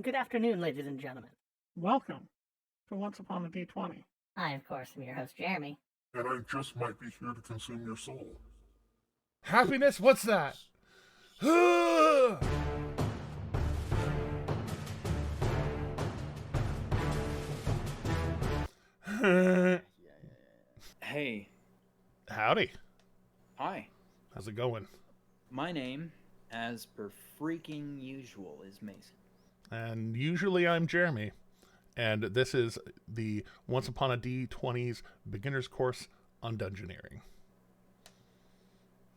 Good afternoon, ladies and gentlemen. Welcome to Once Upon a D20. I, of course, am your host, Jeremy. And I just might be here to consume your soul. Happiness? What's that? Hey. Howdy. Hi. How's it going? My name, as per freaking usual, is Mason. And usually I'm Jeremy. And this is the Once Upon a D20's beginner's course on Dungeoneering.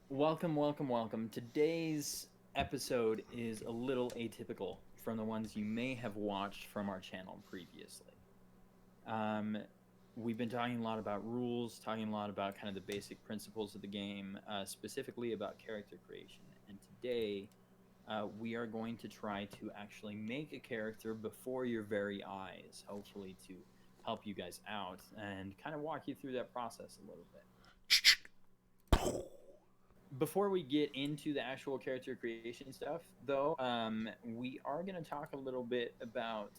Welcome, welcome, welcome. Today's episode is a little atypical from the ones you may have watched from our channel previously. We've been talking a lot about rules, talking a lot about kind of the basic principles of the game, specifically about character creation. And today, we are going to try to actually make a character before your very eyes, hopefully to help you guys out and kind of walk you through that process a little bit. Before we get into the actual character creation stuff, though, we are going to talk a little bit about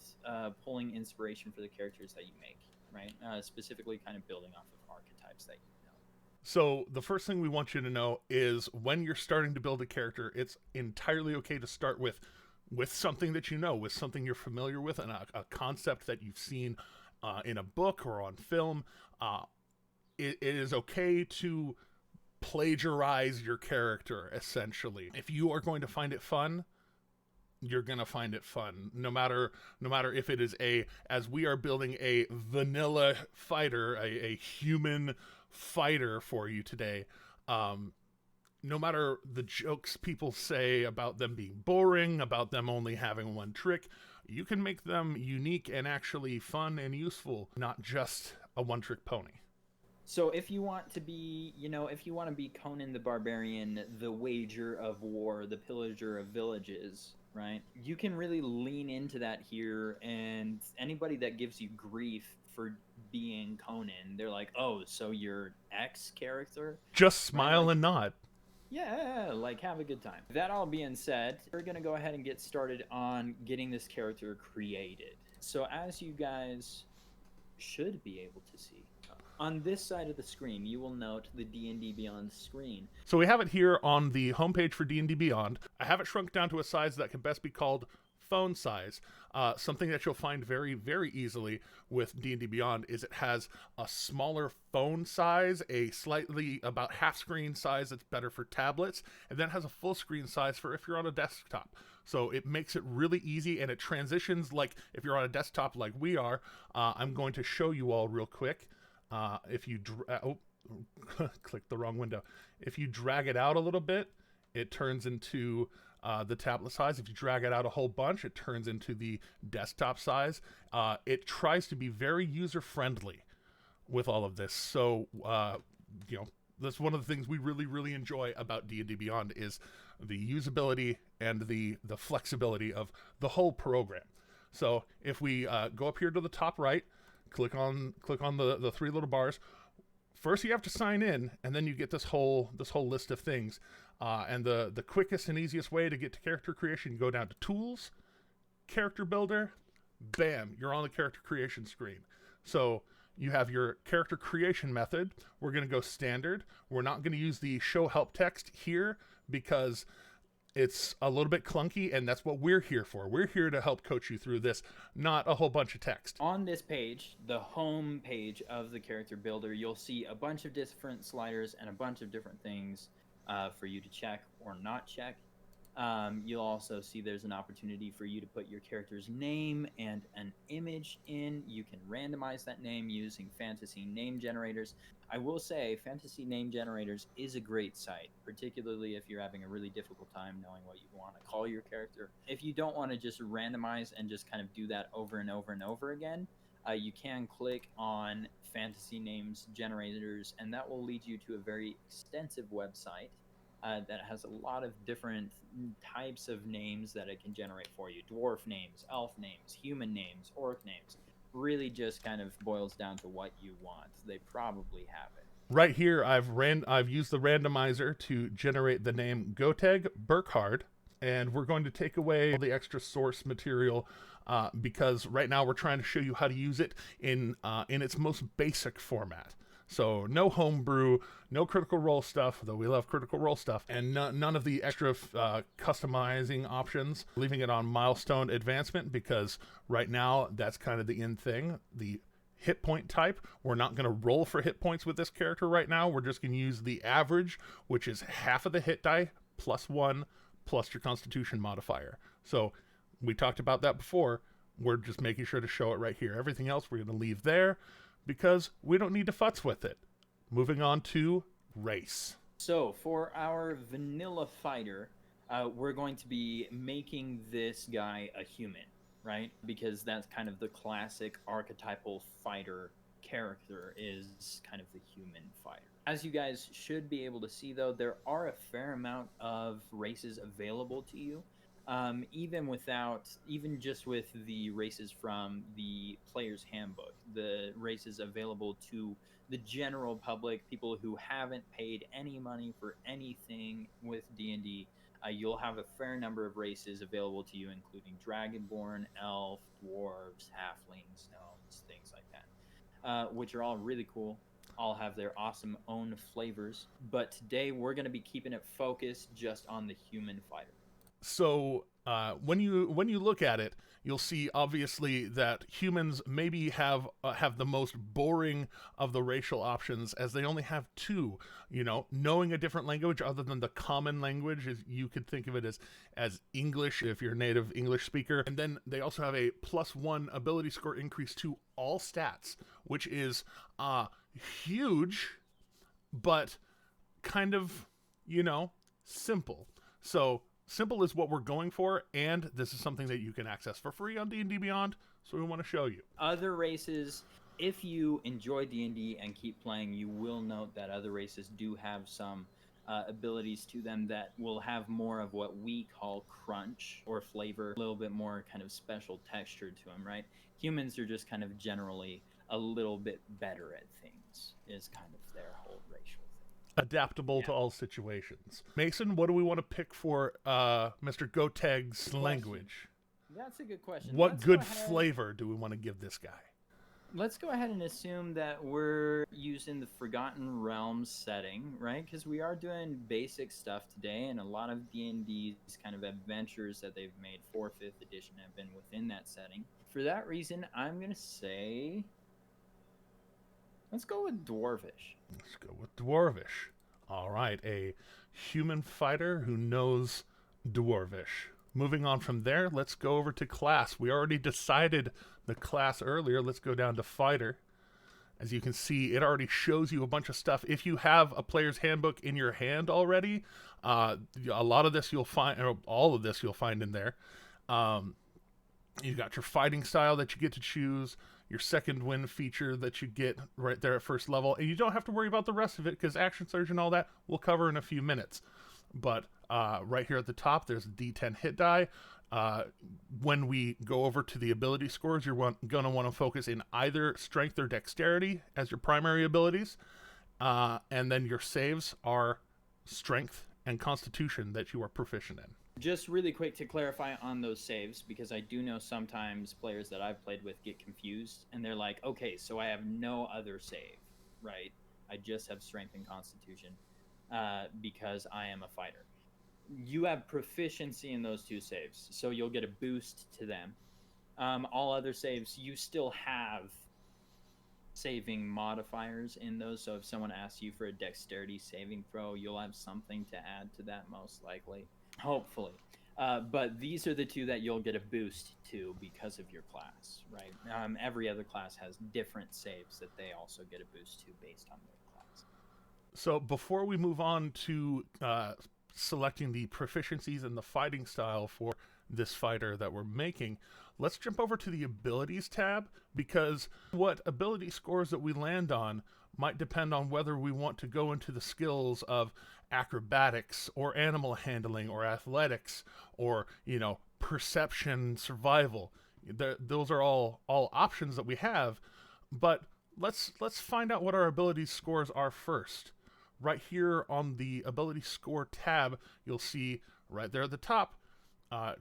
pulling inspiration for the characters that you make, right? Specifically kind of building off of archetypes that you know. So the first thing we want you to know is when you're starting to build a character, it's entirely okay to start with something that you know, with something you're familiar with, and a concept that you've seen in a book or on film. It is okay to plagiarize your character, essentially. If you are going to find it fun, you're going to find it fun. No matter if it is as we are building a vanilla fighter, a human fighter for you today, no matter the jokes people say about them being boring, about them only having one trick, you can make them unique and actually fun and useful, not just a one-trick pony. So if you want to be, if you want to be Conan the Barbarian, the wager of war, the pillager of villages, right? You can really lean into that here, and anybody that gives you grief for being Conan, they're like, oh, so you're X character? Just smile Right? and nod. Yeah, like have a good time. That all being said, we're going to go ahead and get started on getting this character created. So as you guys should be able to see, on this side of the screen, you will note the D&D Beyond screen. So we have it here on the homepage for D&D Beyond. I have it shrunk down to a size that can best be called phone size. Something that you'll find very, very easily with D&D Beyond is it has a smaller phone size, a slightly about half screen size that's better for tablets, and then has a full screen size for if you're on a desktop. So it makes it really easy, and it transitions like if you're on a desktop like we are. I'm going to show you all real quick. If you click the wrong window. If you drag it out a little bit, it turns into the tablet size. If you drag it out a whole bunch, it turns into the desktop size. It tries to be very user friendly with all of this. So that's one of the things we really, really enjoy about D&D Beyond is the usability and the flexibility of the whole program. So if we go up here to the top right, click on the three little bars. First, you have to sign in, and then you get this whole list of things. And the quickest and easiest way to get to character creation, you go down to Tools, Character Builder, bam, you're on the character creation screen. So you have your character creation method. We're going to go standard. We're not going to use the show help text here because it's a little bit clunky, and that's what we're here for. We're here to help coach you through this, not a whole bunch of text. On this page, the home page of the character builder, you'll see a bunch of different sliders and a bunch of different things for you to check or not check. You'll also see there's an opportunity for you to put your character's name and an image in. You can randomize that name using fantasy name generators. I will say fantasy name generators is a great site, particularly if you're having a really difficult time knowing what you want to call your character. If you don't want to just randomize and just kind of do that over and over and over again, you can click on fantasy names generators, and that will lead you to a very extensive website that has a lot of different types of names that it can generate for you. Dwarf names, elf names, human names, orc names. Really just kind of boils down to what you want. They probably have it. Right here, I've used the randomizer to generate the name Goteg Burkhard and we're going to take away all the extra source material because right now we're trying to show you how to use it in its most basic format. So no homebrew, no Critical Role stuff, though we love Critical Role stuff, and none of the extra customizing options, leaving it on milestone advancement because right now that's kind of the in thing. The hit point type, we're not going to roll for hit points with this character right now. We're just going to use the average, which is half of the hit die plus 1 plus your Constitution modifier. So we talked about that before. We're just making sure to show it right here. Everything else we're going to leave there because we don't need to futz with it. Moving on to race. So for our vanilla fighter, we're going to be making this guy a human, right? Because that's kind of the classic archetypal fighter character, is kind of the human fighter. As you guys should be able to see, though, there are a fair amount of races available to you. Even just with the races from the player's handbook, the races available to the general public, people who haven't paid any money for anything with D&D, you'll have a fair number of races available to you, including Dragonborn, Elf, Dwarves, Halflings, Gnomes, things like that, which are all really cool. All have their awesome own flavors. But today we're going to be keeping it focused just on the human fighter. So when you look at it, you'll see obviously that humans maybe have the most boring of the racial options, as they only have 2. You know, knowing a different language other than the common language, is you could think of it as English if you're a native English speaker. And then they also have a +1 ability score increase to all stats, which is huge, but kind of, simple. So simple is what we're going for, and this is something that you can access for free on D&D Beyond, so we want to show you. Other races, if you enjoy D&D and keep playing, you will note that other races do have some abilities to them that will have more of what we call crunch or flavor, a little bit more kind of special texture to them, right? Humans are just kind of generally a little bit better at things, is kind of their whole racial Adaptable to all situations. Mason, what do we want to pick for Mr. Goteg's language? That's a good question. What good flavor do we want to give this guy? Let's go ahead and assume that we're using the Forgotten Realms setting, right? Because we are doing basic stuff today, and a lot of D&D's kind of adventures that they've made for 5th edition have been within that setting. For that reason, I'm going to say, let's go with Dwarvish. Let's go with Dwarvish. All right, a human fighter who knows Dwarvish. Moving on from there, let's go over to class. We already decided the class earlier. Let's go down to fighter. As you can see, it already shows you a bunch of stuff. If you have a player's handbook in your hand already, a lot of this you'll find, or all of this you'll find in there. You've got your fighting style that you get to choose, your second wind feature that you get right there at first level, and you don't have to worry about the rest of it because Action Surge and all that we'll cover in a few minutes. But right here at the top, there's a D10 hit die. When we go over to the ability scores, you're going to want to focus in either strength or dexterity as your primary abilities, and then your saves are strength and constitution that you are proficient in. Just really quick to clarify on those saves, because I do know sometimes players that I've played with get confused, and they're like, okay, so I have no other save, right? I just have strength and constitution because I am a fighter. You have proficiency in those 2 saves, so you'll get a boost to them. All other saves, you still have saving modifiers in those, so if someone asks you for a dexterity saving throw, you'll have something to add to that most likely. Hopefully. But these are the 2 that you'll get a boost to because of your class, right? Every other class has different saves that they also get a boost to based on their class. So before we move on to selecting the proficiencies and the fighting style for this fighter that we're making, let's jump over to the abilities tab, because what ability scores that we land on might depend on whether we want to go into the skills of acrobatics or animal handling or athletics or, perception, survival. Those are all options that we have, but let's find out what our ability scores are first. Right here on the ability score tab, you'll see right there at the top,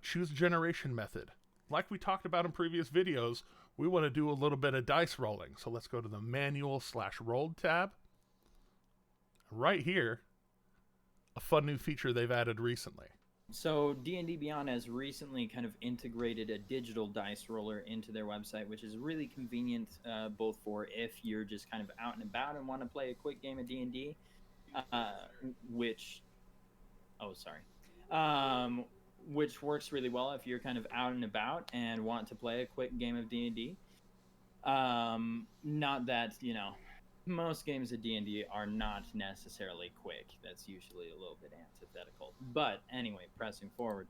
choose generation method. Like we talked about in previous videos, we want to do a little bit of dice rolling. So let's go to the manual/rolled tab. Right here, a fun new feature they've added recently. So D&D Beyond has recently kind of integrated a digital dice roller into their website, which is really convenient, both for if you're just kind of out and about and want to play a quick game of D&D, which works really well if you're kind of out and about and want to play a quick game of D&D. Not that, most games of D&D are not necessarily quick. That's usually a little bit antithetical. But anyway, pressing forward.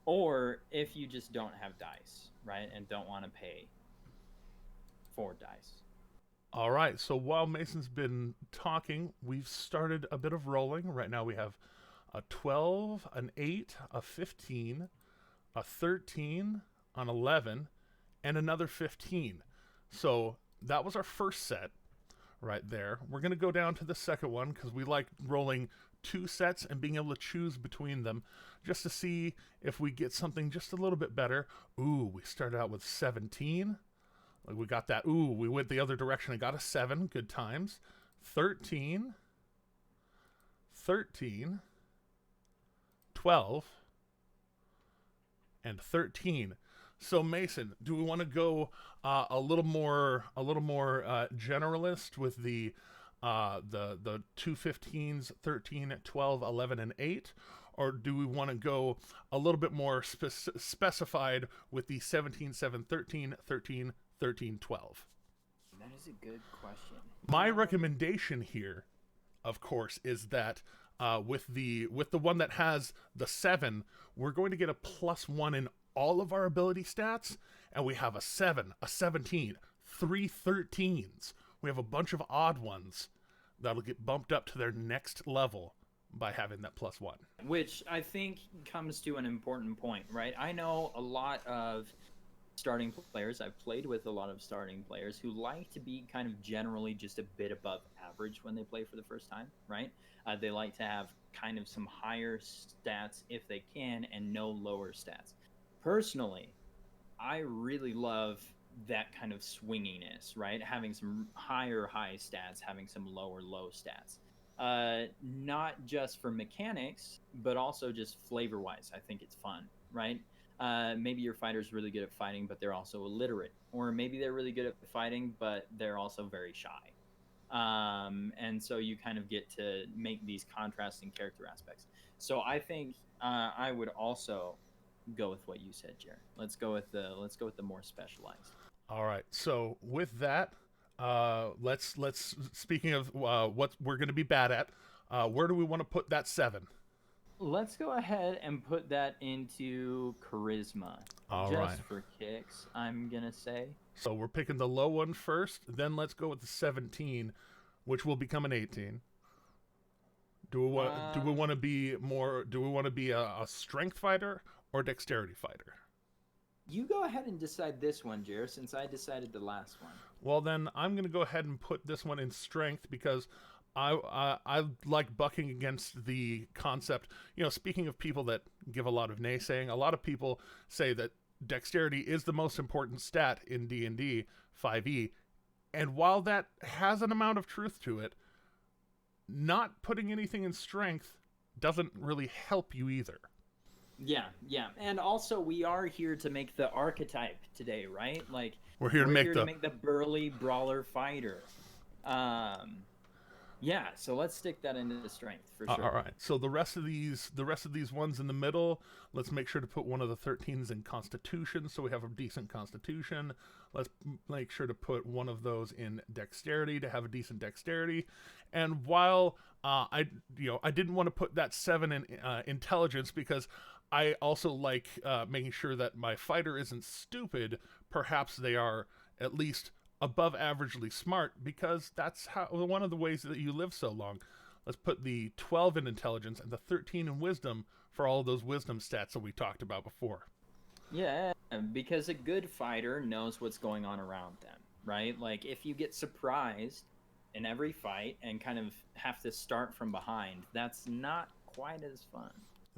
Or if you just don't have dice, right, and don't want to pay for dice. All right, so while Mason's been talking, we've started a bit of rolling. Right now we have a 12, an 8, a 15, a 13, an 11, and another 15. So that was our first set right there. We're going to go down to the second one because we like rolling 2 sets and being able to choose between them just to see if we get something just a little bit better. Ooh, we started out with 17. We got that. Ooh, we went the other direction and got a 7. Good times. 13. 13. 12. And 13. So Mason, do we want to go a little more generalist with the 2 15s, 13, 12, 11, and 8? Or do we want to go a little bit more specified with the 17, 7, 13, 13, 13, 12? That is a good question. My recommendation here, of course, is that with the one that has the 7, we're going to get a +1 in all of our ability stats, and we have a 7, a 17, 3 13s. We have a bunch of odd ones that'll get bumped up to their next level by having that +1. Which I think comes to an important point, right? I know a lot of starting players, I've played with a lot of starting players who like to be kind of generally just a bit above average when they play for the first time, right? They like to have kind of some higher stats if they can and no lower stats. Personally, I really love that kind of swinginess, right? Having some higher high stats, having some lower low stats. Not just for mechanics, but also just flavor-wise. I think it's fun, right? Maybe your fighter's really good at fighting, but they're also illiterate. Or maybe they're really good at fighting, but they're also very shy. And so you kind of get to make these contrasting character aspects. So I think I would also go with what you said, Jared. Let's go with the more specialized. All right. So with that, let's speaking of what we're going to be bad at, where do we want to put that 7? Let's go ahead and put that into charisma. All just right. for kicks, I'm gonna say. So we're picking the low one first, then let's go with the 17, which will become an 18. Do we want to be more? Do we want to be a strength fighter or dexterity fighter? You go ahead and decide this one, Jer, since I decided the last one. Well, then I'm going to go ahead and put this one in strength because I like bucking against the concept. Speaking of people that give a lot of naysaying, a lot of people say that dexterity is the most important stat in D&D 5e. And while that has an amount of truth to it, not putting anything in strength doesn't really help you either. Yeah. And also, we are here to make the archetype today, right? Like, we're here to make the burly brawler fighter. Yeah, so let's stick that into the strength for sure. All right. So the rest of these ones in the middle, let's make sure to put one of the 13s in Constitution, so we have a decent Constitution. Let's make sure to put one of those in Dexterity to have a decent Dexterity. And while I didn't want to put that 7 in Intelligence because I also like making sure that my fighter isn't stupid. Perhaps they are at least above averagely smart, because that's one of the ways that you live so long. Let's put the 12 in Intelligence and the 13 in Wisdom for all of those Wisdom stats that we talked about before. Yeah, because a good fighter knows what's going on around them, right? Like, if you get surprised in every fight and kind of have to start from behind, that's not quite as fun.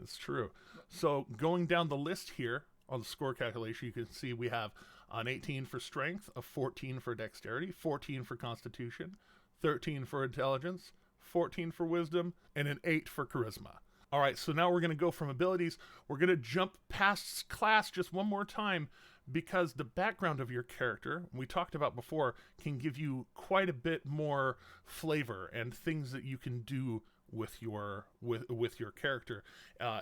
It's true. So going down the list here on the score calculation, you can see we have an 18 for strength, a 14 for dexterity, 14 for constitution, 13 for intelligence, 14 for wisdom, and an 8 for charisma. All right, so now we're going to go from abilities. We're going to jump past class just one more time because the background of your character, we talked about before, can give you quite a bit more flavor and things that you can do with your character.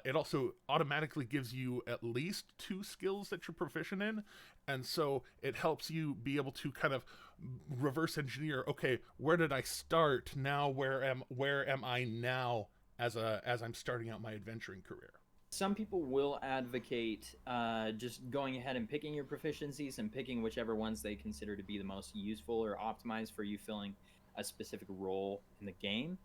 It also automatically gives you at least 2 skills that you're proficient in, and so it helps you be able to kind of reverse engineer. Okay, where did I start? Now where am I now as I'm starting out my adventuring career? Some people will advocate just going ahead and picking your proficiencies and picking whichever ones they consider to be the most useful or optimized for you filling a specific role in the game.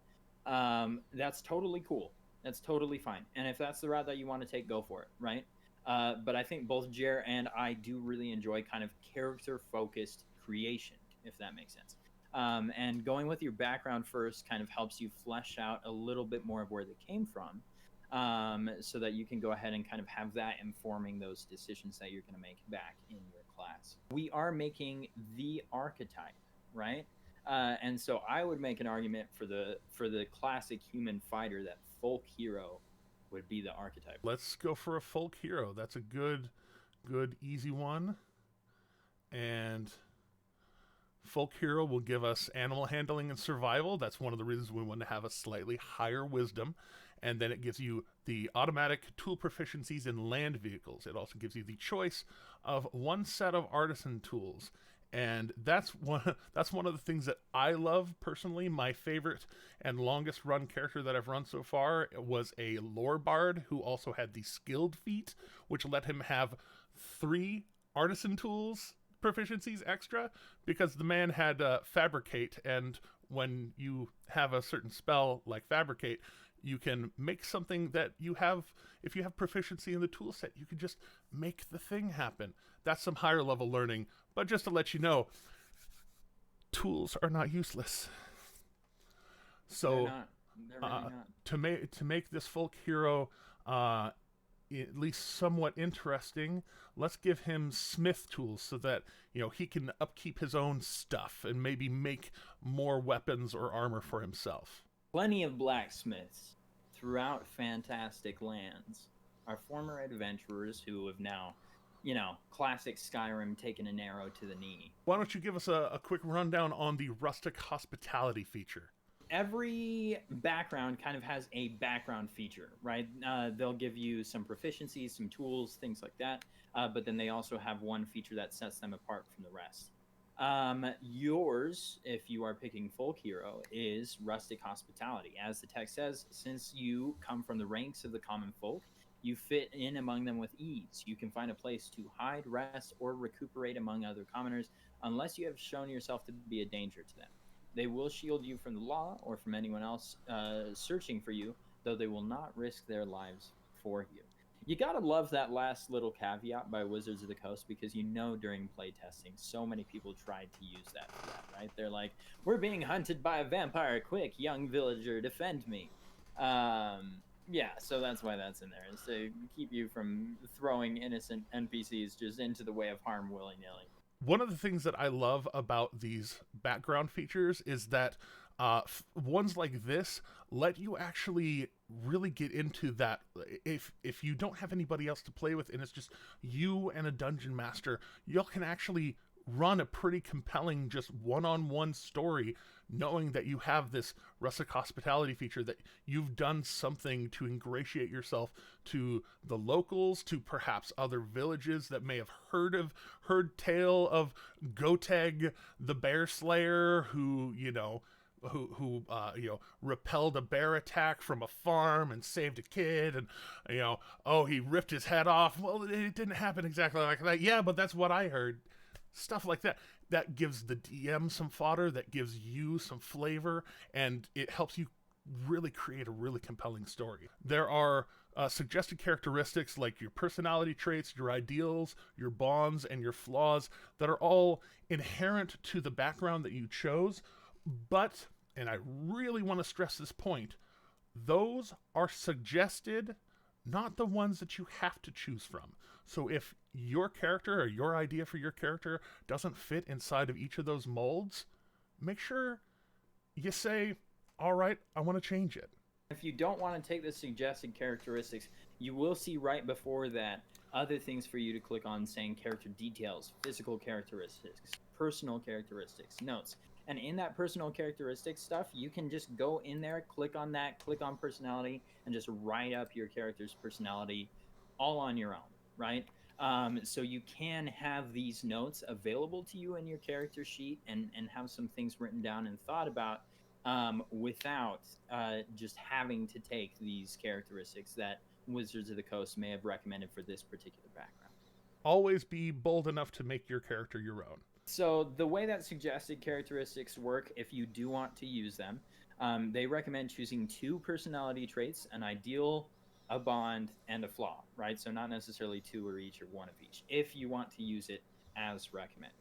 That's totally cool. That's totally fine. And if that's the route that you want to take, go for it, right? But I think both Jer and I do really enjoy kind of character-focused creation, if that makes sense. And going with your background first kind of helps you flesh out a little bit more of where they came from, so that you can go ahead and kind of have that informing those decisions that you're going to make back in your class. We are making the archetype, right? And so I would make an argument for the classic human fighter that folk hero would be the archetype. Let's go for a folk hero. That's a good easy one. And folk hero will give us animal handling and survival. That's one of the reasons we want to have a slightly higher wisdom. And then it gives you the automatic tool proficiencies in land vehicles. It also gives you the choice of 1 set of artisan tools. And that's one of the things that I love personally. My favorite and longest run character that I've run so far was a lore bard who also had the skilled feat, which let him have 3 artisan tools proficiencies extra, because the man had fabricate, and when you have a certain spell like fabricate, you can make something that you have. If you have proficiency in the tool set, you can just make the thing happen. That's some higher level learning. But just to let you know, tools are not useless. So They're really not. to make this folk hero at least somewhat interesting, let's give him smith tools so that he can upkeep his own stuff and maybe make more weapons or armor for himself. Plenty of blacksmiths throughout fantastic lands are former adventurers who have now, classic Skyrim, taken an arrow to the knee. Why don't you give us a quick rundown on the rustic hospitality feature? Every background kind of has a background feature, right? They'll give you some proficiencies, some tools, things like that. But then they also have one feature that sets them apart from the rest. Yours, if you are picking folk hero, is rustic hospitality. As the text says, since you come from the ranks of the common folk, you fit in among them with ease. You can find a place to hide, rest, or recuperate among other commoners, unless you have shown yourself to be a danger to them. They will shield you from the law or from anyone else searching for you, though they will not risk their lives for you. You gotta love that last little caveat by Wizards of the Coast, because during playtesting, so many people tried to use that for that, right? They're like, we're being hunted by a vampire, quick, young villager, defend me. Yeah, so that's why that's in there, is to keep you from throwing innocent NPCs just into the way of harm willy-nilly. One of the things that I love about these background features is that ones like this let you actually really get into that. If you don't have anybody else to play with and it's just you and a dungeon master, you can actually run a pretty compelling just one-on-one story, knowing that you have this rustic hospitality feature, that you've done something to ingratiate yourself to the locals, to perhaps other villages that may have heard tale of Goteg the bear slayer, who repelled a bear attack from a farm and saved a kid, and he ripped his head off. Well, it didn't happen exactly like that. Yeah, but that's what I heard. Stuff like that. That gives the DM some fodder, that gives you some flavor, and it helps you really create a really compelling story. There are suggested characteristics like your personality traits, your ideals, your bonds, and your flaws that are all inherent to the background that you chose. But, and I really want to stress this point, those are suggested, not the ones that you have to choose from. So if your character or your idea for your character doesn't fit inside of each of those molds, make sure you say, all right, I want to change it. If you don't want to take the suggested characteristics, you will see right before that other things for you to click on saying character details, physical characteristics, personal characteristics, notes. And in that personal characteristics stuff, you can just go in there, click on that, click on personality, and just write up your character's personality all on your own, right? So you can have these notes available to you in your character sheet and have some things written down and thought about without just having to take these characteristics that Wizards of the Coast may have recommended for this particular background. Always be bold enough to make your character your own. So the way that suggested characteristics work, if you do want to use them, they recommend choosing 2 personality traits, an ideal, a bond, and a flaw, right? So not necessarily 2 or each or 1 of each, if you want to use it as recommended.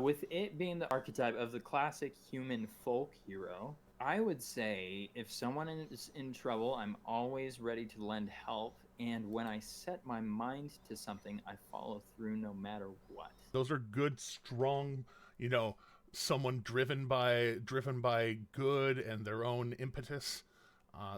With it being the archetype of the classic human folk hero, I would say if someone is in trouble, I'm always ready to lend help. And when I set my mind to something, I follow through no matter what. Those are good, strong, someone driven by good and their own impetus.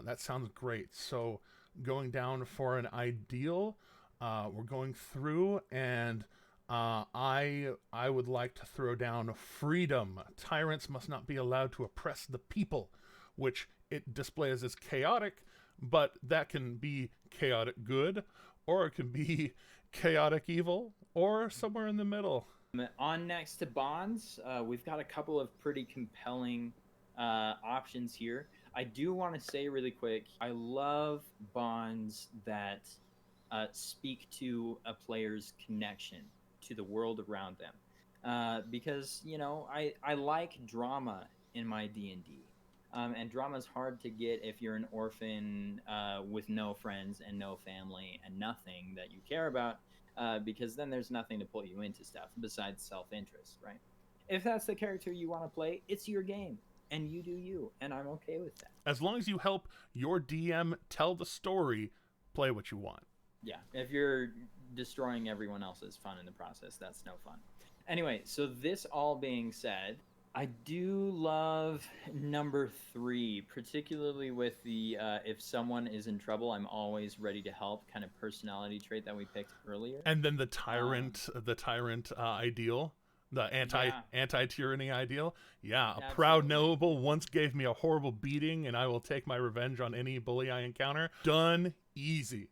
That sounds great. So going down for an ideal, we're going through, and I would like to throw down freedom. Tyrants must not be allowed to oppress the people, which it displays as chaotic, but that can be chaotic good, or it can be chaotic evil, or somewhere in the middle. On next to bonds, we've got a couple of pretty compelling options here. I do want to say really quick, I love bonds that speak to a player's connection to the world around them, because I like drama in my D&D, and drama's hard to get if you're an orphan with no friends and no family and nothing that you care about, because then there's nothing to pull you into stuff besides self-interest, right? If that's the character you want to play, it's your game and you do you, and I'm okay with that. As long as you help your DM tell the story, play what you want. Yeah, if you're destroying everyone else's fun in the process, that's no fun. Anyway, so this all being said, I do love number 3, particularly with the if someone is in trouble, I'm always ready to help kind of personality trait that we picked earlier. And then the tyrant ideal, the anti-tyranny ideal. Yeah, Absolutely. Proud noble once gave me a horrible beating, and I will take my revenge on any bully I encounter. Done easy.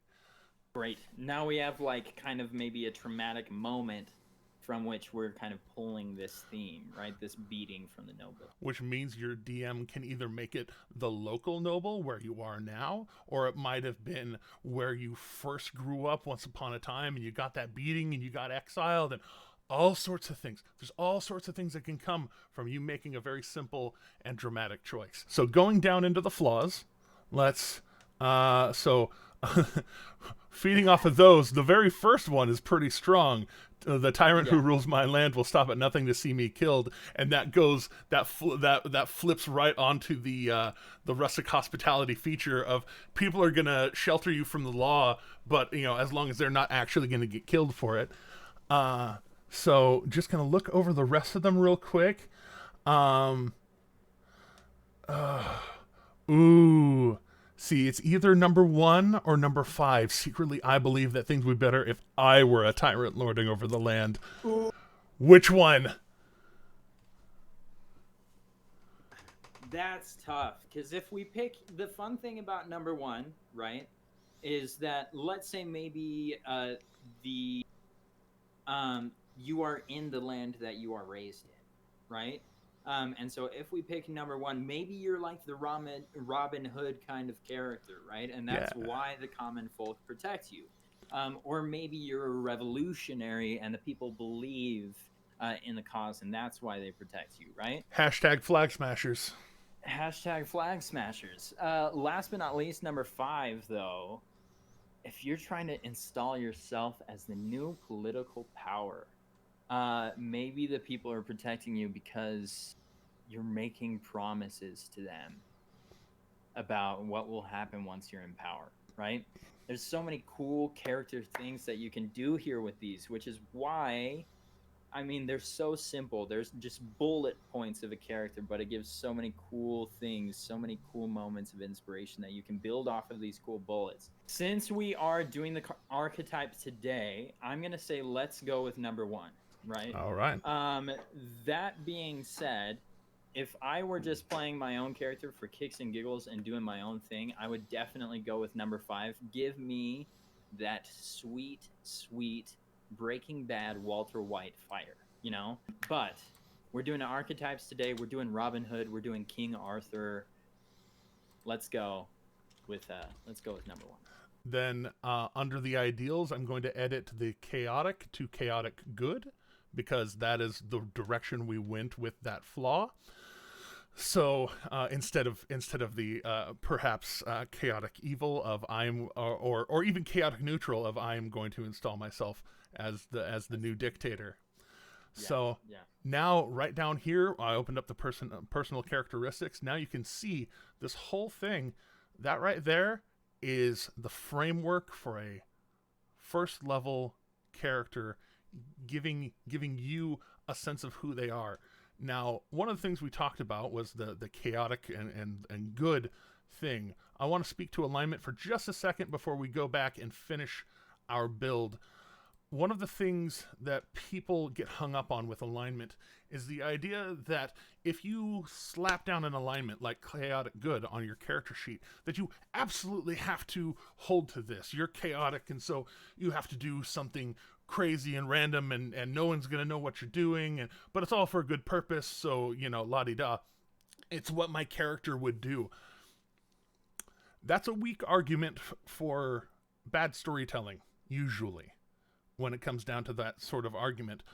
Great. Now we have kind of maybe a traumatic moment from which we're kind of pulling this theme, right? This beating from the noble. Which means your DM can either make it the local noble where you are now, or it might have been where you first grew up once upon a time and you got that beating and you got exiled, and all sorts of things. There's all sorts of things that can come from you making a very simple and dramatic choice. So going down into the flaws, let's feeding off of those, the very first one is pretty strong. The tyrant who rules my land will stop at nothing to see me killed, and that goes that flips right onto the rustic hospitality feature of people are gonna shelter you from the law, but as long as they're not actually gonna get killed for it. So just gonna look over the rest of them real quick. See, it's either number 1 or number 5. Secretly, I believe that things would be better if I were a tyrant lording over the land. Ooh. Which one? That's tough, because if we pick the fun thing about number 1, right, is that let's say maybe you are in the land that you are raised in, right? And so if we pick number 1, maybe you're like the Robin Hood kind of character, right? And that's why the common folk protect you. Or maybe you're a revolutionary and the people believe in the cause, and that's why they protect you, right? Hashtag flag smashers. Hashtag flag smashers. Last but not least, number 5, though, if you're trying to install yourself as the new political power, maybe the people are protecting you because you're making promises to them about what will happen once you're in power, right? There's so many cool character things that you can do here with these, which is why, I mean, they're so simple. There's just bullet points of a character, but it gives so many cool things, so many cool moments of inspiration that you can build off of these cool bullets. Since we are doing the archetype today, I'm going to say let's go with number 1, right? All right. That being said, if I were just playing my own character for kicks and giggles and doing my own thing, I would definitely go with number 5. Give me that sweet, sweet Breaking Bad Walter White fire, you know? But we're doing archetypes today. We're doing Robin Hood. We're doing King Arthur. Let's go with number 1. Then under the ideals, I'm going to edit the chaotic to chaotic good, because that is the direction we went with that flaw. So instead of the perhaps chaotic evil of or even chaotic neutral of I am going to install myself as the new dictator. Yeah, So yeah. now right down here, I opened up the personal characteristics. Now you can see this whole thing. That right there is the framework for a first level character, giving you a sense of who they are. Now, one of the things we talked about was the chaotic and good thing. I want to speak to alignment for just a second before we go back and finish our build. One of the things that people get hung up on with alignment is the idea that if you slap down an alignment like chaotic good on your character sheet, that you absolutely have to hold to this. You're chaotic, and so you have to do something crazy and random, and no one's going to know what you're doing, but it's all for a good purpose, so, la-di-da. It's what my character would do. That's a weak argument for bad storytelling, usually, when it comes down to that sort of argument.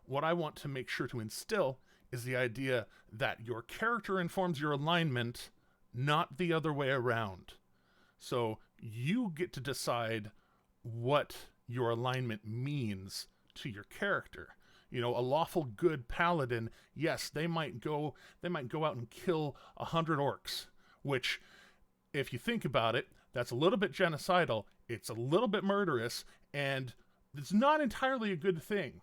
What I want to make sure to instill is the idea that your character informs your alignment, not the other way around. So you get to decide what your alignment means to your character. A lawful good paladin, yes, they might go out and kill 100 orcs, which, if you think about it, that's a little bit genocidal, it's a little bit murderous, and it's not entirely a good thing.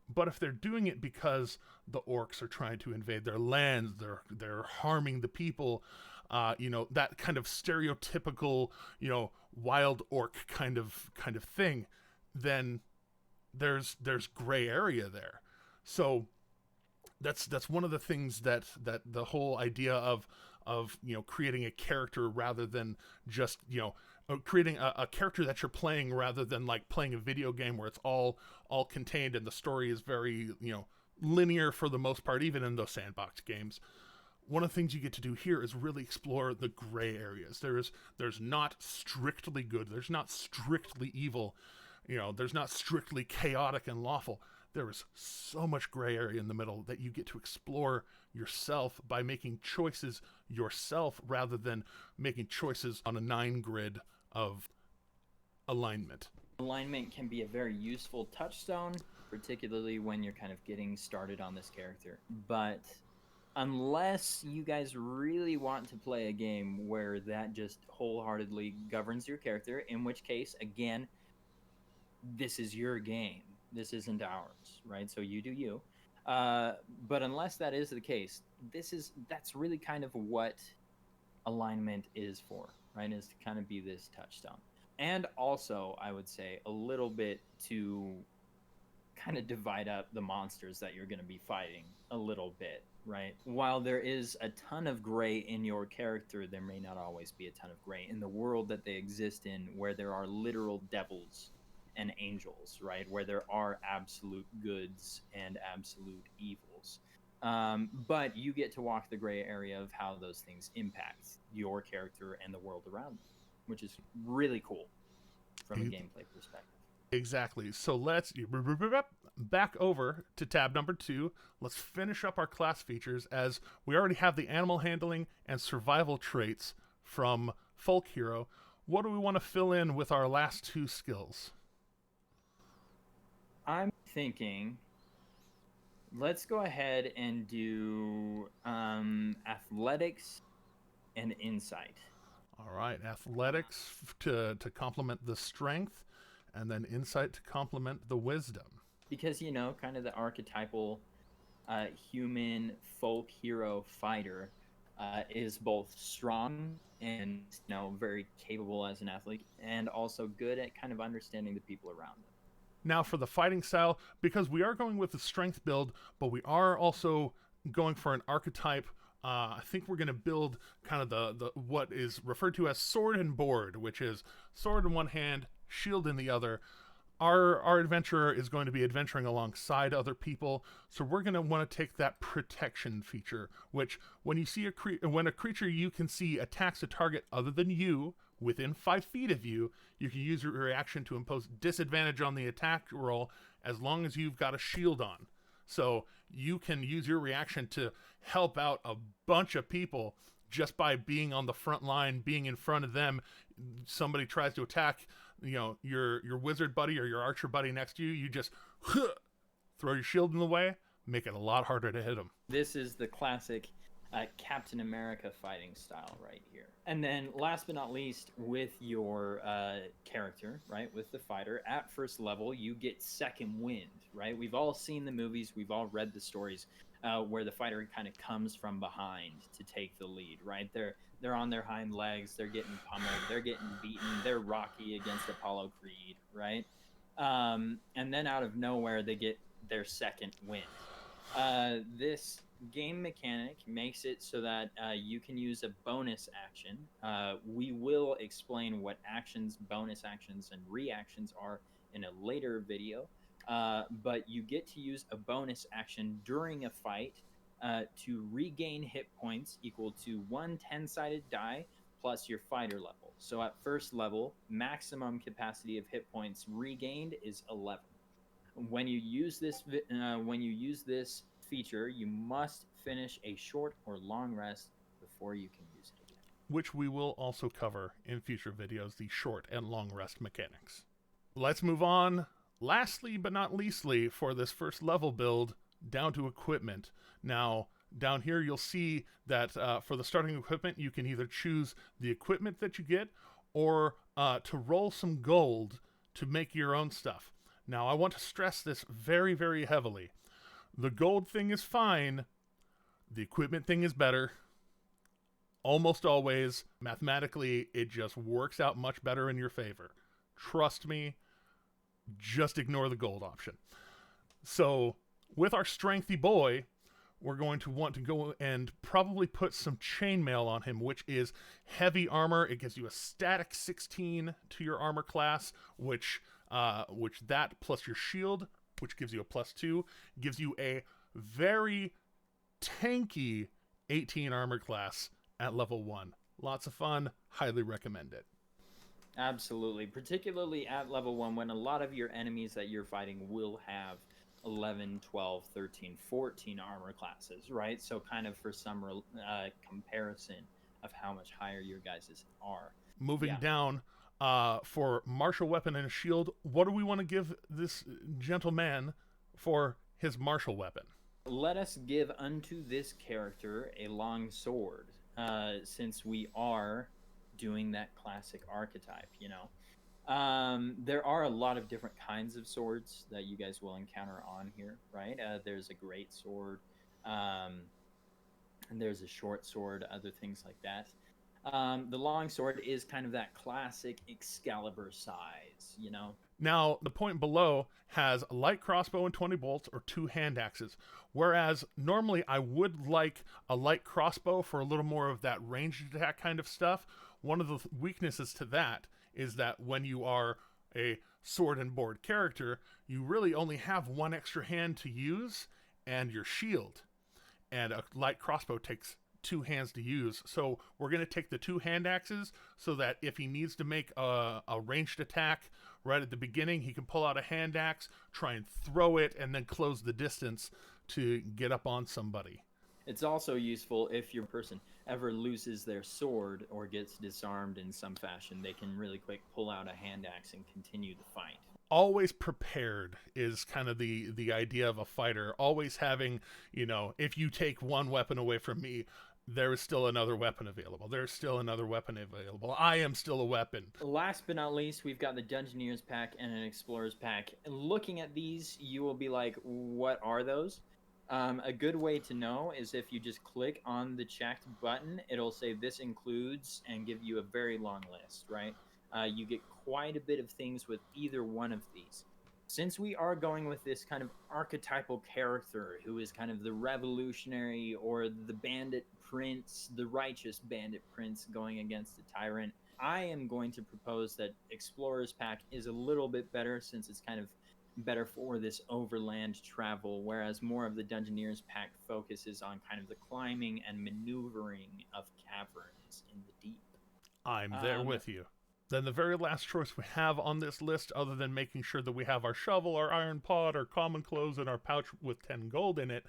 But if they're doing it because the orcs are trying to invade their lands, they're harming the people, that kind of stereotypical, wild orc kind of thing, then there's gray area there. So that's one of the things that the whole idea of creating a character rather than just creating a character that you're playing rather than like playing a video game where it's all contained and the story is very linear for the most part, even in those sandbox games. One of the things you get to do here is really explore the gray areas. There's not strictly good, there's not strictly evil, there's not strictly chaotic and lawful. There is so much gray area in the middle that you get to explore yourself by making choices yourself rather than making choices on a 9 grid of alignment. Alignment can be a very useful touchstone, particularly when you're kind of getting started on this character. But unless you guys really want to play a game where that just wholeheartedly governs your character, in which case, again, this is your game. This isn't ours, right? So you do you. But unless that is the case, that's really kind of what alignment is for, right? Is to kind of be this touchstone. And also, I would say, a little bit to kind of divide up the monsters that you're going to be fighting a little bit, right? While there is a ton of gray in your character, there may not always be a ton of gray in the world that they exist in, where there are literal devils and angels, right? Where there are absolute goods and absolute evils. But you get to walk the gray area of how those things impact your character and the world around them, which is really cool from a gameplay perspective. Exactly. So let's back over to tab number 2. Let's finish up our class features, as we already have the animal handling and survival traits from Folk Hero. What do we want to fill in with our last 2 skills? I'm thinking, let's go ahead and do athletics and insight. All right, athletics to complement the strength, and then insight to complement the wisdom. Because, kind of the archetypal human folk hero fighter is both strong and, very capable as an athlete, and also good at kind of understanding the people around them. Now for the fighting style, because we are going with the strength build, but we are also going for an archetype. I think we're going to build kind of the what is referred to as sword and board, which is sword in one hand, shield in the other. Our adventurer is going to be adventuring alongside other people, so we're going to want to take that protection feature, which when you see when a creature you can see attacks a target other than you within 5 feet of you, you can use your reaction to impose disadvantage on the attack roll as long as you've got a shield on. So you can use your reaction to help out a bunch of people just by being on the front line, being in front of them. Somebody tries to attack, your wizard buddy or your archer buddy next to you. You just throw your shield in the way, make it a lot harder to hit them. This is the classic Captain America fighting style right here. And then last but not least, with your character, right, with the fighter, at first level, you get second wind, right? We've all seen the movies, we've all read the stories where the fighter kind of comes from behind to take the lead, right? They're on their hind legs, they're getting pummeled, they're getting beaten, they're Rocky against Apollo Creed, right? And then out of nowhere, they get their second wind. This game mechanic makes it so that you can use a bonus action. We will explain what actions, bonus actions, and reactions are in a later video, but you get to use a bonus action during a fight to regain hit points equal to 1 10-sided die plus your fighter level. So at first level, maximum capacity of hit points regained is 11. When you use this feature, you must finish a short or long rest before you can use it again. Which we will also cover in future videos, the short and long rest mechanics. Let's move on, lastly but not leastly, for this first level build, down to equipment. Now, down here you'll see that for the starting equipment, you can either choose the equipment that you get or to roll some gold to make your own stuff. Now, I want to stress this very, very heavily. The gold thing is fine. The equipment thing is better. Almost always, mathematically, it just works out much better in your favor. Trust me, just ignore the gold option. So, with our strengthy boy, we're going to want to go and probably put some chainmail on him, which is heavy armor. It gives you a static 16 to your armor class, which that plus your shield, which gives you a +2, gives you a very tanky 18 armor class at level 1. Lots of fun. Highly recommend it. Absolutely. Particularly at level 1, when a lot of your enemies that you're fighting will have 11, 12, 13, 14 armor classes, right? So kind of for some comparison of how much higher your guys' are. Moving down, for martial weapon and shield, what do we want to give this gentleman for his martial weapon? Let us give unto this character a long sword, since we are doing that classic archetype, There are a lot of different kinds of swords that you guys will encounter on here, right? There's a great sword, and there's a short sword, other things like that. The long sword is kind of that classic Excalibur size, Now, the point below has a light crossbow and 20 bolts or 2 hand axes, whereas normally I would like a light crossbow for a little more of that ranged attack kind of stuff. One of the weaknesses to that is that when you are a sword and board character, you really only have 1 extra hand to use and your shield. And a light crossbow takes 2 hands to use. So we're going to take the 2 hand axes so that if he needs to make a ranged attack right at the beginning, he can pull out a hand axe, try and throw it, and then close the distance to get up on somebody. It's also useful if your person ever loses their sword or gets disarmed in some fashion, they can really quick pull out a hand axe and continue the fight. Always prepared is kind of the idea of a fighter. Always having, if you take one weapon away from me, there is still another weapon available. There's still another weapon available. I am still a weapon. Last but not least, we've got the Dungeoneers pack and an Explorers pack. Looking at these, you will be like, what are those? A good way to know is if you just click on the checked button, it'll say this includes and give you a very long list, right? You get quite a bit of things with either one of these. Since we are going with this kind of archetypal character who is kind of the revolutionary or the bandit prince, the righteous bandit prince going against the tyrant, I am going to propose that Explorer's Pack is a little bit better since it's kind of better for this overland travel, whereas more of the Dungeoneers Pack focuses on kind of the climbing and maneuvering of caverns in the deep. I'm there with you. Then the very last choice we have on this list, other than making sure that we have our shovel, our iron pot, our common clothes, and our pouch with 10 gold in it,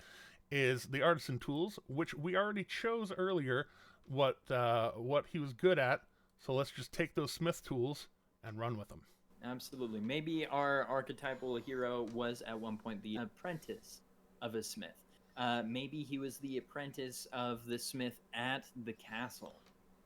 is the Artisan Tools, which we already chose earlier what he was good at. So let's just take those smith tools and run with them. Absolutely. Maybe our archetypal hero was at one point the apprentice of a smith. Maybe he was the apprentice of the smith at the castle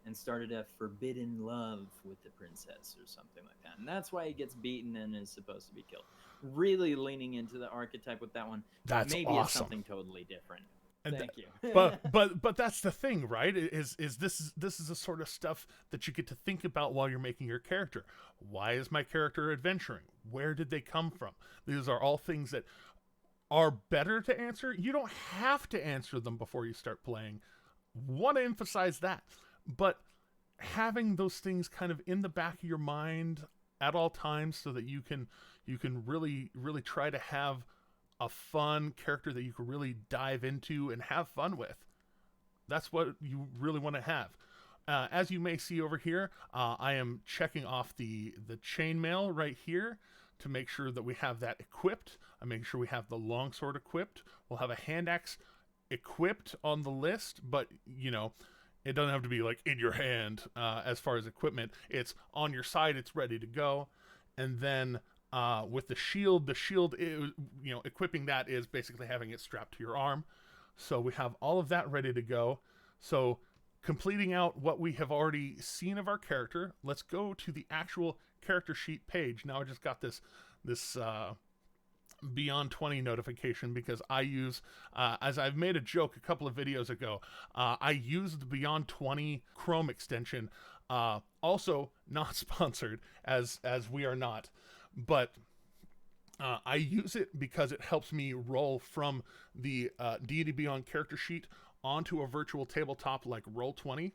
and started a forbidden love with the princess or something like that. And that's why he gets beaten and is supposed to be killed. Really leaning into the archetype with that one. That's maybe awesome. It's something totally different. And Thank you. but that's the thing, right? Is this is the sort of stuff that you get to think about while you're making your character. Why is my character adventuring? Where did they come from? These are all things that are better to answer. You don't have to answer them before you start playing. Want to emphasize that. But having those things kind of in the back of your mind at all times so that you can really try to have a fun character that you can really dive into and have fun with. That's what you really want to have. As you may see over here, I am checking off the chainmail right here to make sure that we have that equipped. I make sure we have the longsword equipped. We'll have a hand axe equipped on the list, but you know, it doesn't have to be like in your hand as far as equipment. It's on your side. It's ready to go. And then with the shield is, you know, equipping that is basically having it strapped to your arm. So we have all of that ready to go. So completing out what we have already seen of our character, let's go to the actual character sheet page. Now I just got this Beyond 20 notification because I use, as I've made a joke a couple of videos ago, I use the Beyond 20 Chrome extension, also not sponsored as we are not, but I use it because it helps me roll from the D&D Beyond character sheet onto a virtual tabletop like Roll20,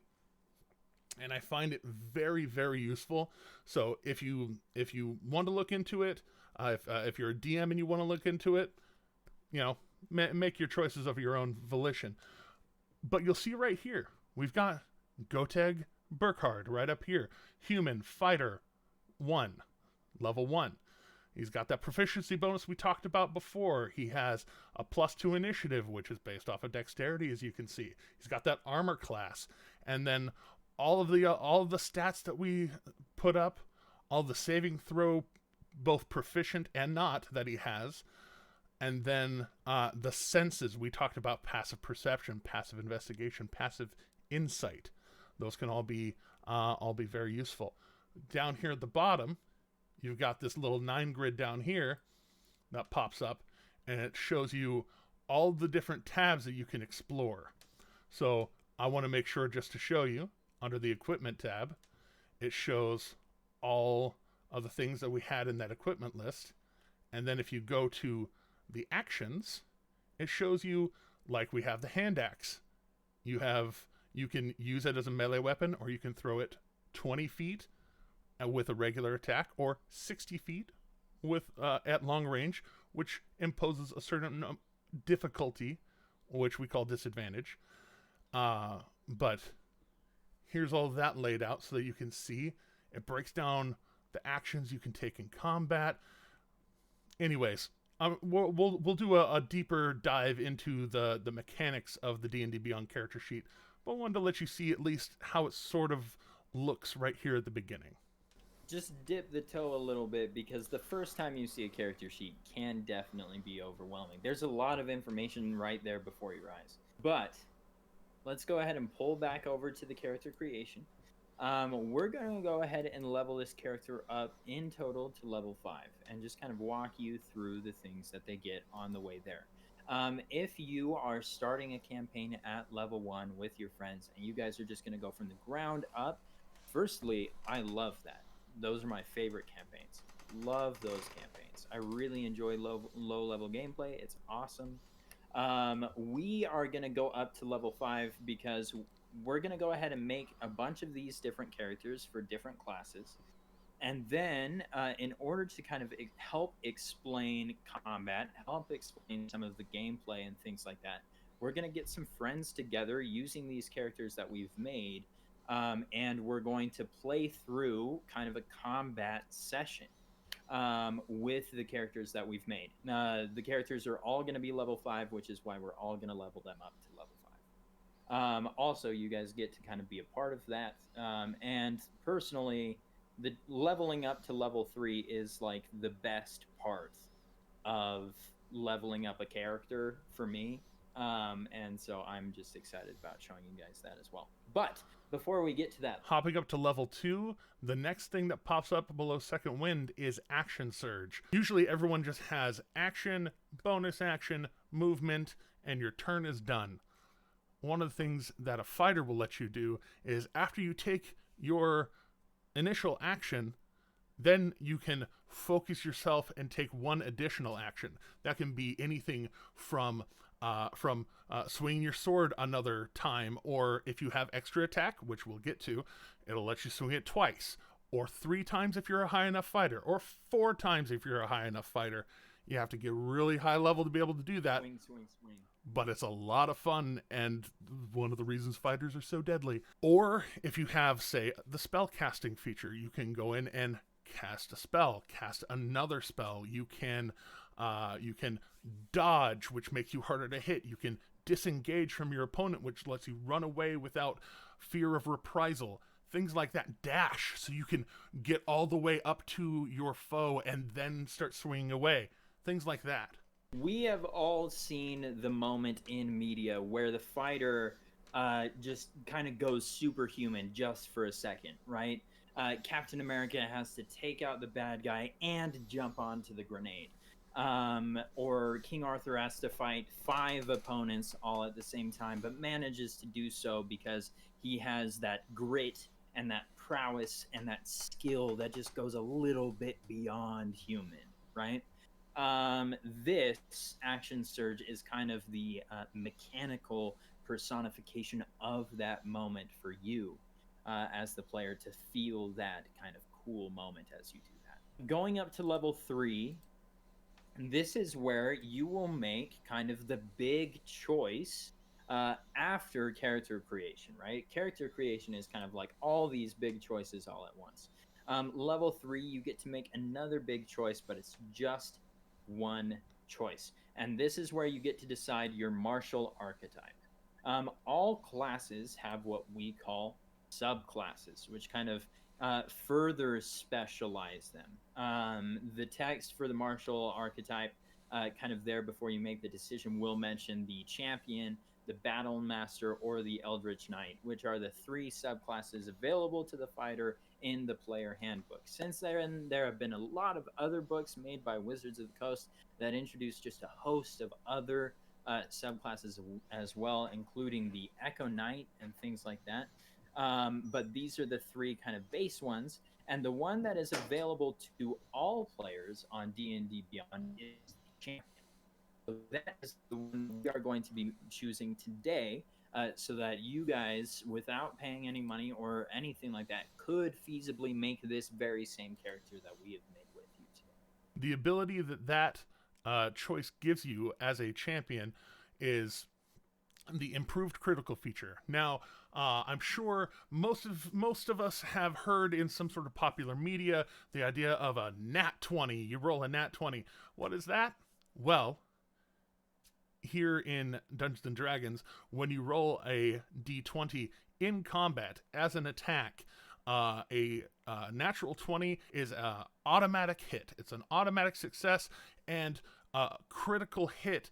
and I find it very, very useful. So if you want to look into it, if you're a DM and you want to look into it, you know, make your choices of your own volition. But you'll see right here, we've got Goteg Burkhard right up here. Human, fighter, 1, level 1. He's got that proficiency bonus we talked about before. He has a +2 initiative, which is based off of dexterity, as you can see. He's got that armor class. And then all of the stats that we put up, all the saving throw, both proficient and not, that he has. And then the senses, we talked about passive perception, passive investigation, passive insight. Those can all be very useful. Down here at the bottom, you've got this little 9 grid down here that pops up, and it shows you all the different tabs that you can explore. So I want to make sure just to show you, under the equipment tab, it shows all of the things that we had in that equipment list. And then if you go to the actions, it shows you, like we have the hand axe. You can use it as a melee weapon, or you can throw it 20 feet with a regular attack, or 60 feet with at long range, which imposes a certain difficulty, which we call disadvantage. But here's all of that laid out so that you can see. It breaks down the actions you can take in combat. Anyways, we'll do a deeper dive into the mechanics of the D&D Beyond character sheet, but I wanted to let you see at least how it sort of looks right here at the beginning. Just dip the toe a little bit, because the first time you see a character sheet can definitely be overwhelming. There's a lot of information right there before your eyes. But let's go ahead and pull back over to the character creation. We're going to go ahead and level this character up in total to level 5 and just kind of walk you through the things that they get on the way there. If you are starting a campaign at level 1 with your friends and you guys are just going to go from the ground up, firstly, I love that. Those are my favorite campaigns. Love those campaigns. I really enjoy low-level gameplay. It's awesome. We are going to go up to level 5 because we're going to go ahead and make a bunch of these different characters for different classes. And then in order to kind of help explain combat, help explain some of the gameplay and things like that, we're going to get some friends together using these characters that we've made. And we're going to play through kind of a combat session with the characters that we've made. The characters are all going to be level 5, which is why we're all going to level them up to level 5. Also, you guys get to kind of be a part of that. And personally, the leveling up to level 3 is like the best part of leveling up a character for me. And so I'm just excited about showing you guys that as well. But before we get to that, Hopping up to level 2, the next thing that pops up below Second Wind is Action Surge. Usually everyone just has action, bonus action, movement, and your turn is done. One of the things that a fighter will let you do is after you take your initial action, then you can focus yourself and take one additional action. That can be anything from swinging your sword another time, or if you have extra attack, which we'll get to, it'll let you swing it twice, or 3 times if you're a high enough fighter, or 4 times if you're a high enough fighter. You have to get really high level to be able to do that. swing. But it's a lot of fun, and one of the reasons fighters are so deadly. Or if you have, say, the spell casting feature, you can go in and cast a spell, cast another spell. You can dodge, which makes you harder to hit. You can disengage from your opponent, which lets you run away without fear of reprisal. Things like that. Dash, so you can get all the way up to your foe and then start swinging away. Things like that. We have all seen the moment in media where the fighter just kind of goes superhuman just for a second, right? Captain America has to take out the bad guy and jump onto the grenade. Or King Arthur has to fight 5 opponents all at the same time, but manages to do so because he has that grit and that prowess and that skill that just goes a little bit beyond human, right? This Action Surge is kind of the mechanical personification of that moment for you as the player to feel that kind of cool moment as you do that. Going up to level 3, this is where you will make kind of the big choice after character creation, right? Character creation is kind of like all these big choices all at once. Level 3, you get to make another big choice, but it's just one choice. And this is where you get to decide your martial archetype. All classes have what we call subclasses, which kind of further specialize them. The text for the martial archetype, kind of there before you make the decision, will mention the champion, the battle master, or the eldritch knight, which are the 3 subclasses available to the fighter in the player handbook. Since then, there have been a lot of other books made by Wizards of the Coast that introduce just a host of other subclasses as well, including the Echo Knight and things like that. But these are the 3 kind of base ones, and the one that is available to all players on D&D Beyond is the champion. So that is the one we are going to be choosing today, so that you guys, without paying any money or anything like that, could feasibly make this very same character that we have made with you today. The ability that choice gives you as a champion is the improved critical feature. Now, I'm sure most of us have heard in some sort of popular media the idea of a nat 20. You roll a nat 20. What is that? Well, here in Dungeons and Dragons, when you roll a d20 in combat as an attack, a natural 20 is an automatic hit. It's an automatic success, and a critical hit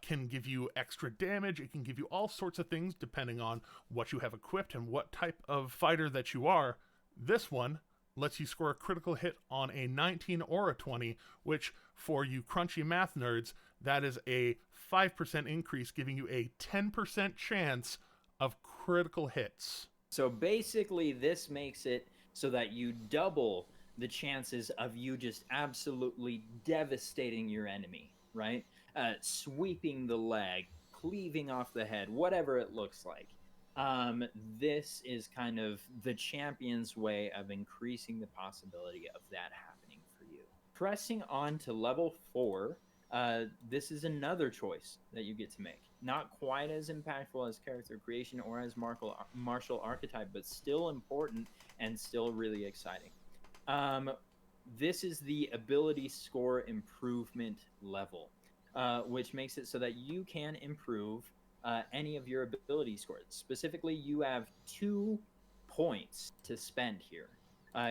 can give you extra damage. It can give you all sorts of things depending on what you have equipped and what type of fighter that you are. This one lets you score a critical hit on a 19 or a 20, which for you crunchy math nerds, that is a 5% increase, giving you a 10% chance of critical hits. So basically, this makes it so that you double the chances of you just absolutely devastating your enemy, right? Sweeping the leg, cleaving off the head, whatever it looks like. This is kind of the champion's way of increasing the possibility of that happening for you. Pressing on to level 4, this is another choice that you get to make. Not quite as impactful as character creation or as martial archetype, but still important and still really exciting. This is the ability score improvement level, which makes it so that you can improve any of your ability scores. Specifically, you have 2 points to spend here.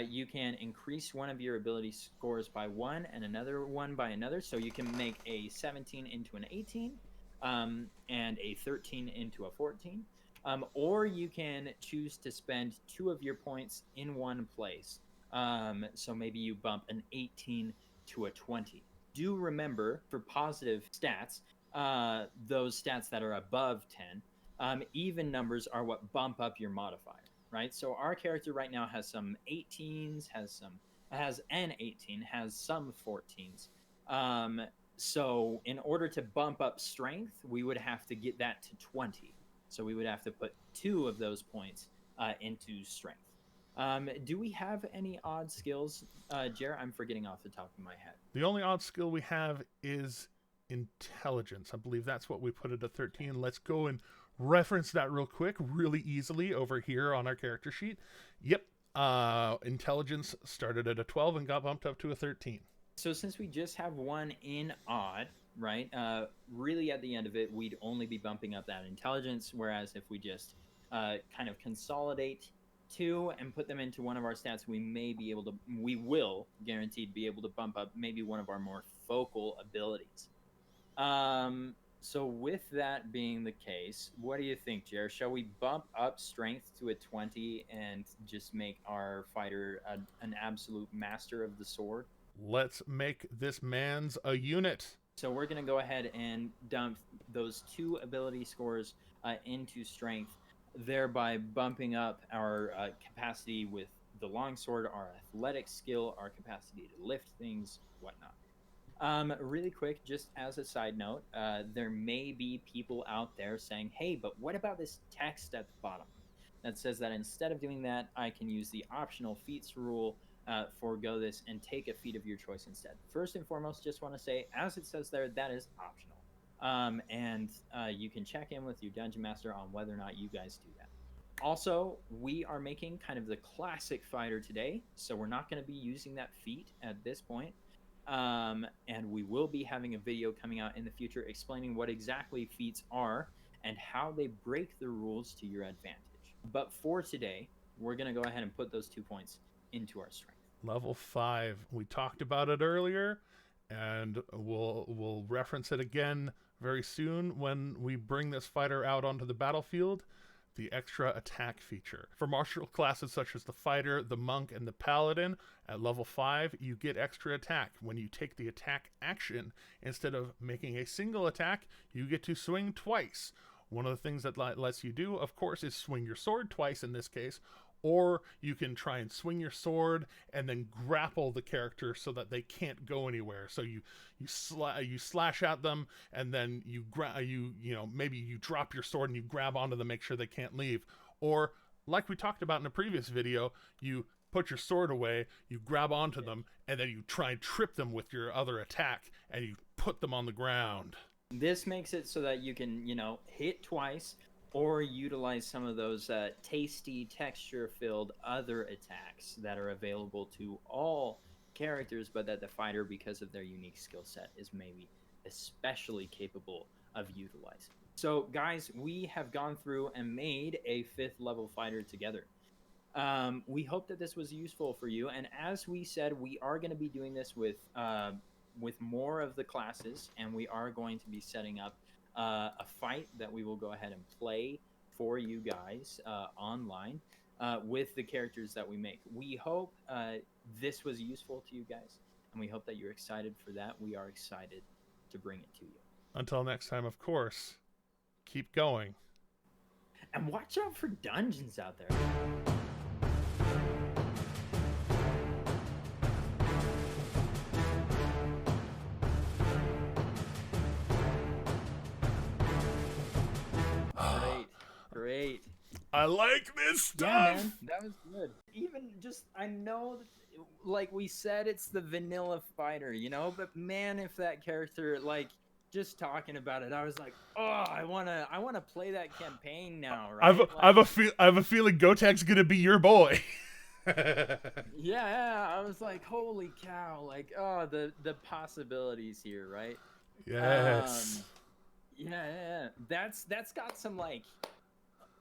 You can increase one of your ability scores by 1 and another one by another. So you can make a 17 into an 18 and a 13 into a 14. Or you can choose to spend 2 of your points in one place. So maybe you bump an 18 to a 20. Do remember, for positive stats, those stats that are above 10, even numbers are what bump up your modifier, right? So our character right now has some 18s, has an 18, has some 14s. So in order to bump up strength, we would have to get that to 20. So we would have to put 2 of those points into strength. Do we have any odd skills, Jer? I'm forgetting off the top of my head. The only odd skill we have is intelligence. I believe that's what we put at a 13. Let's go and reference that real quick, really easily over here on our character sheet. Yep. Intelligence started at a 12 and got bumped up to a 13. So since we just have 1 in odd, right, really at the end of it, we'd only be bumping up that intelligence, whereas if we just kind of consolidate 2 and put them into one of our stats, we will guaranteed be able to bump up maybe one of our more focal abilities. So with that being the case, what do you think, Jer? Shall we bump up strength to a 20 and just make our fighter an absolute master of the sword? Let's make this man's a unit. So we're going to go ahead and dump those 2 ability scores into strength, thereby bumping up our capacity with the longsword, our athletic skill, our capacity to lift things, whatnot. Really quick, just as a side note, there may be people out there saying, hey, but what about this text at the bottom that says that instead of doing that, I can use the optional feats rule, forego this, and take a feat of your choice instead. First and foremost, just want to say, as it says there, that is optional. And you can check in with your Dungeon Master on whether or not you guys do that. Also, we are making kind of the classic fighter today, so we're not going to be using that feat at this point. And we will be having a video coming out in the future explaining what exactly feats are and how they break the rules to your advantage. But for today, we're going to go ahead and put those 2 points into our strength. Level 5. We talked about it earlier, and we'll reference it again very soon when we bring this fighter out onto the battlefield. The extra attack feature. For martial classes such as the fighter, the monk, and the paladin, at level 5, you get extra attack. When you take the attack action, instead of making a single attack, you get to swing twice. One of the things that lets you do, of course, is swing your sword twice in this case, or you can try and swing your sword and then grapple the character so that they can't go anywhere. So you slash at them, and then maybe you drop your sword and you grab onto them, make sure they can't leave. Or like we talked about in a previous video, you put your sword away, you grab onto them, and then you try and trip them with your other attack, and you put them on the ground. This makes it so that you can, hit twice, or utilize some of those tasty, texture-filled other attacks that are available to all characters, but that the fighter, because of their unique skill set, is maybe especially capable of utilizing. So, guys, we have gone through and made a 5th level fighter together. We hope that this was useful for you, and as we said, we are going to be doing this with with more of the classes, and we are going to be setting up a fight that we will go ahead and play for you guys online with the characters that we make. We hope this was useful to you guys, and we hope that you're excited for that. We are excited to bring it to you. Until next time, of course, keep going. And watch out for dungeons out there. Great. I like this stuff. Yeah, man, that was good. Even just, I know, like we said, it's the vanilla fighter, you know. But man, if that character, like, just talking about it, I was like, oh, I wanna play that campaign now, right? I have a feeling Gotek's gonna be your boy. Yeah, I was like, holy cow, like, oh, the possibilities here, right? Yes. Yeah. That's got some like.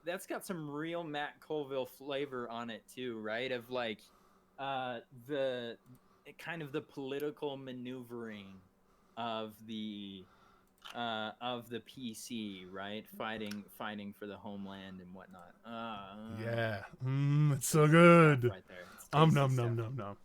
That's got some real Matt Colville flavor on it too, right? Of like the kind of the political maneuvering of the PC, right? Fighting for the homeland and whatnot. Yeah, it's so good. Right there. It's Nom tasty nom stuff. nom nom nom.